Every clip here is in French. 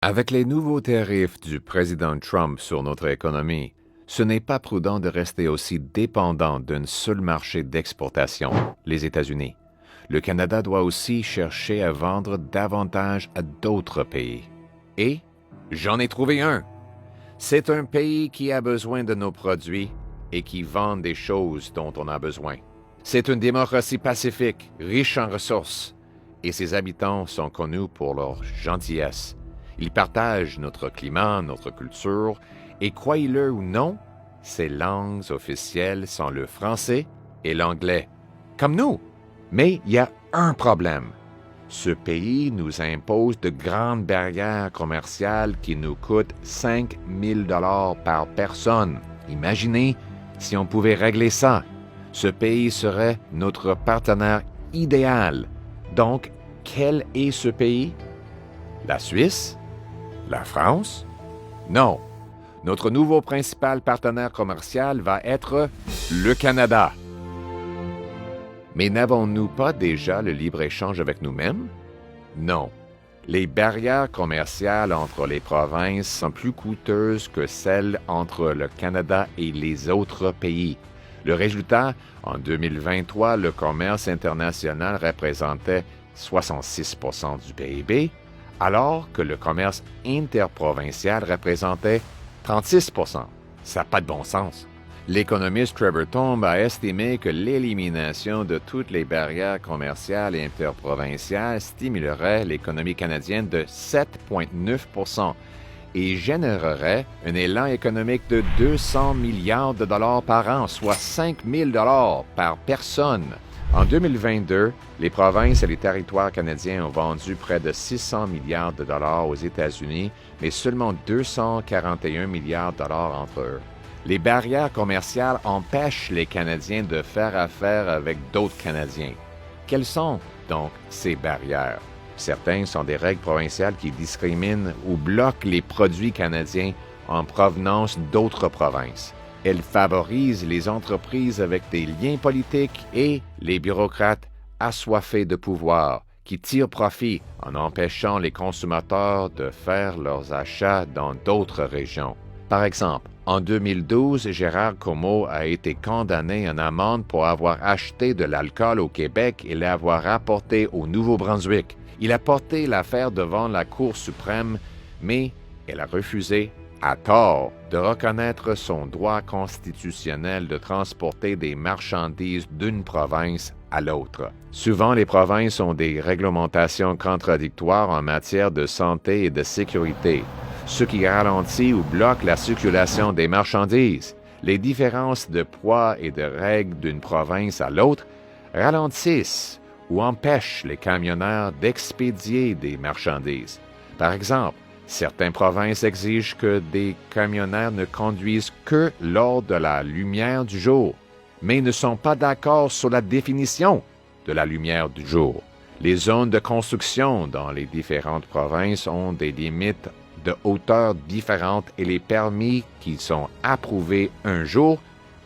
Avec les nouveaux tarifs du président Trump sur notre économie, ce n'est pas prudent de rester aussi dépendant d'un seul marché d'exportation, les États-Unis. Le Canada doit aussi chercher à vendre davantage à d'autres pays. Et j'en ai trouvé un. C'est un pays qui a besoin de nos produits et qui vend des choses dont on a besoin. C'est une démocratie pacifique, riche en ressources, et ses habitants sont connus pour leur gentillesse. Ils partagent notre climat, notre culture, et croyez-le ou non, ses langues officielles sont le français et l'anglais, comme nous. Mais il y a un problème. Ce pays nous impose de grandes barrières commerciales qui nous coûtent 5 000 $ par personne. Imaginez si on pouvait régler ça. Ce pays serait notre partenaire idéal. Donc, quel est ce pays? La Suisse? La France? Non. Notre nouveau principal partenaire commercial va être le Canada. Mais n'avons-nous pas déjà le libre-échange avec nous-mêmes? Non. Les barrières commerciales entre les provinces sont plus coûteuses que celles entre le Canada et les autres pays. Le résultat, en 2023, le commerce international représentait 66 % du PIB, alors que le commerce interprovincial représentait 36 %. Ça n'a pas de bon sens. L'économiste Trevor Tombe a estimé que l'élimination de toutes les barrières commerciales interprovinciales stimulerait l'économie canadienne de 7,9 % et générerait un élan économique de 200 milliards de dollars par an, soit 5 000 $ par personne. En 2022, les provinces et les territoires canadiens ont vendu près de 600 milliards de dollars aux États-Unis, mais seulement 241 milliards de dollars entre eux. Les barrières commerciales empêchent les Canadiens de faire affaire avec d'autres Canadiens. Quelles sont donc ces barrières? Certaines sont des règles provinciales qui discriminent ou bloquent les produits canadiens en provenance d'autres provinces. Elles favorisent les entreprises avec des liens politiques et les bureaucrates assoiffés de pouvoir qui tirent profit en empêchant les consommateurs de faire leurs achats dans d'autres régions. Par exemple, en 2012, Gérard Comeau a été condamné en amende pour avoir acheté de l'alcool au Québec et l'avoir apporté au Nouveau-Brunswick. Il a porté l'affaire devant la Cour suprême, mais elle a refusé, à tort, de reconnaître son droit constitutionnel de transporter des marchandises d'une province à l'autre. Souvent, les provinces ont des réglementations contradictoires en matière de santé et de sécurité, ce qui ralentit ou bloque la circulation des marchandises. Les différences de poids et de règles d'une province à l'autre ralentissent ou empêchent les camionneurs d'expédier des marchandises. Par exemple, certaines provinces exigent que des camionneurs ne conduisent que lors de la lumière du jour, mais ne sont pas d'accord sur la définition de la lumière du jour. Les zones de construction dans les différentes provinces ont des limites de hauteur différentes et les permis qui sont approuvés un jour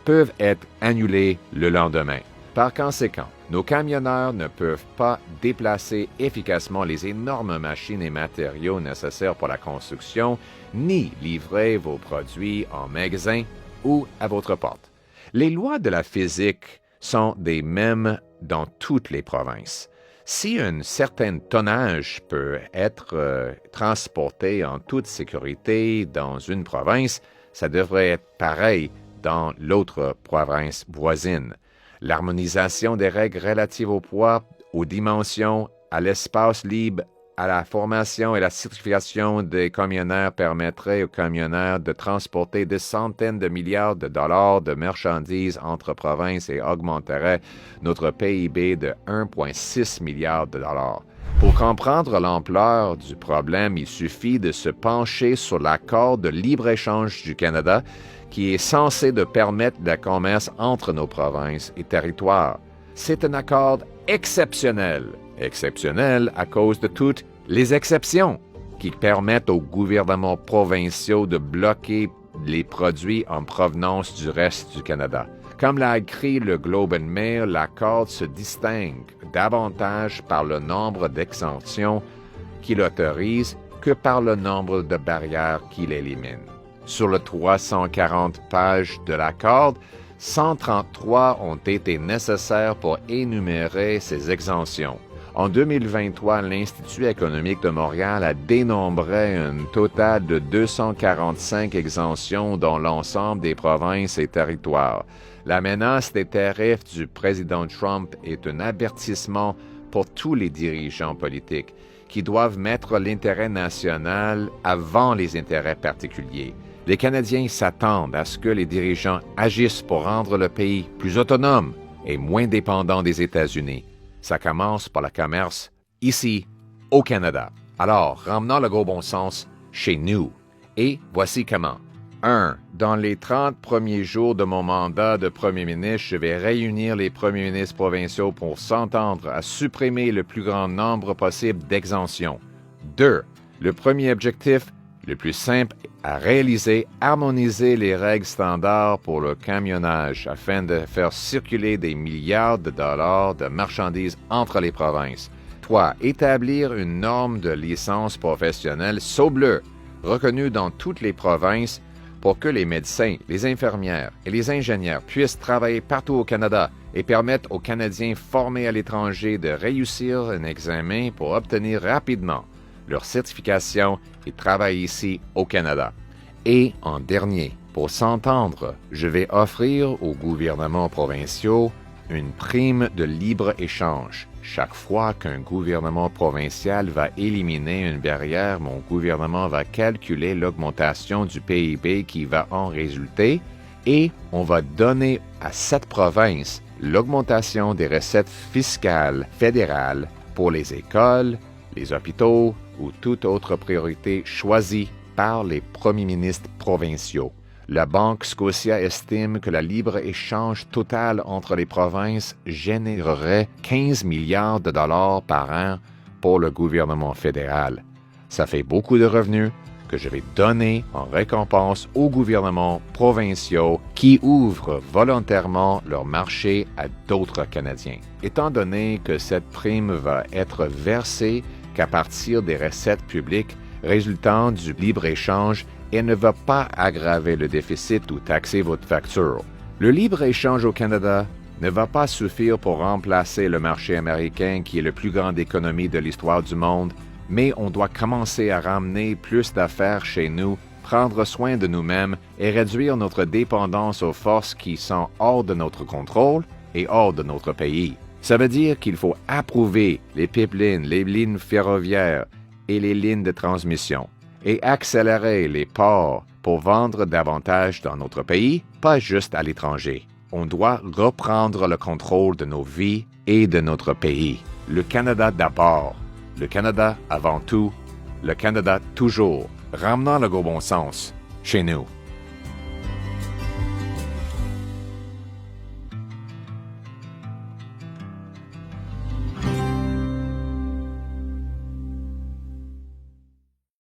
peuvent être annulés le lendemain. Par conséquent, nos camionneurs ne peuvent pas déplacer efficacement les énormes machines et matériaux nécessaires pour la construction, ni livrer vos produits en magasin ou à votre porte. Les lois de la physique sont les mêmes dans toutes les provinces. Si un certain tonnage peut être transporté en toute sécurité dans une province, ça devrait être pareil dans l'autre province voisine. L'harmonisation des règles relatives au poids, aux dimensions, à l'espace libre, à la formation et la certification des camionneurs permettrait aux camionneurs de transporter des centaines de milliards de dollars de marchandises entre provinces et augmenterait notre PIB de 1,6 milliard de dollars. Pour comprendre l'ampleur du problème, il suffit de se pencher sur l'accord de libre-échange du Canada qui est censé de permettre le commerce entre nos provinces et territoires. C'est un accord exceptionnel. Exceptionnel à cause de toutes les exceptions qui permettent aux gouvernements provinciaux de bloquer les produits en provenance du reste du Canada. Comme l'a écrit le Globe and Mail, l'accord se distingue davantage par le nombre d'exemptions qu'il autorise que par le nombre de barrières qu'il élimine. Sur les 340 pages de l'accord, 133 ont été nécessaires pour énumérer ces exemptions. En 2023, l'Institut économique de Montréal a dénombré un total de 245 exemptions dans l'ensemble des provinces et territoires. La menace des tarifs du président Trump est un avertissement pour tous les dirigeants politiques qui doivent mettre l'intérêt national avant les intérêts particuliers. Les Canadiens s'attendent à ce que les dirigeants agissent pour rendre le pays plus autonome et moins dépendant des États-Unis. Ça commence par le commerce ici, au Canada. Alors, ramenons le gros bon sens chez nous. Et voici comment. 1. Dans les 30 premiers jours de mon mandat de premier ministre, je vais réunir les premiers ministres provinciaux pour s'entendre à supprimer le plus grand nombre possible d'exemptions. 2. Le premier objectif, le plus simple à réaliser, harmoniser les règles standards pour le camionnage afin de faire circuler des milliards de dollars de marchandises entre les provinces. 3. Établir une norme de licence professionnelle SO-Bleu, reconnue dans toutes les provinces pour que les médecins, les infirmières et les ingénieurs puissent travailler partout au Canada et permettre aux Canadiens formés à l'étranger de réussir un examen pour obtenir rapidement leur certification et travailler ici au Canada. Et en dernier, pour s'entendre, je vais offrir aux gouvernements provinciaux une prime de libre-échange. Chaque fois qu'un gouvernement provincial va éliminer une barrière, mon gouvernement va calculer l'augmentation du PIB qui va en résulter et on va donner à cette province l'augmentation des recettes fiscales fédérales pour les écoles, les hôpitaux ou toute autre priorité choisie par les premiers ministres provinciaux. La Banque Scotia estime que le libre-échange total entre les provinces générerait 15 milliards de dollars par an pour le gouvernement fédéral. Ça fait beaucoup de revenus que je vais donner en récompense aux gouvernements provinciaux qui ouvrent volontairement leur marché à d'autres Canadiens. Étant donné que cette prime va être versée qu'à partir des recettes publiques résultant du libre-échange, elle ne va pas aggraver le déficit ou taxer votre facture. Le libre-échange au Canada ne va pas suffire pour remplacer le marché américain qui est la plus grande économie de l'histoire du monde, mais on doit commencer à ramener plus d'affaires chez nous, prendre soin de nous-mêmes et réduire notre dépendance aux forces qui sont hors de notre contrôle et hors de notre pays. Ça veut dire qu'il faut approuver les pipelines, les lignes ferroviaires et les lignes de transmission et accélérer les ports pour vendre davantage dans notre pays, pas juste à l'étranger. On doit reprendre le contrôle de nos vies et de notre pays. Le Canada d'abord, le Canada avant tout, le Canada toujours. Ramenons le gros bon sens chez nous.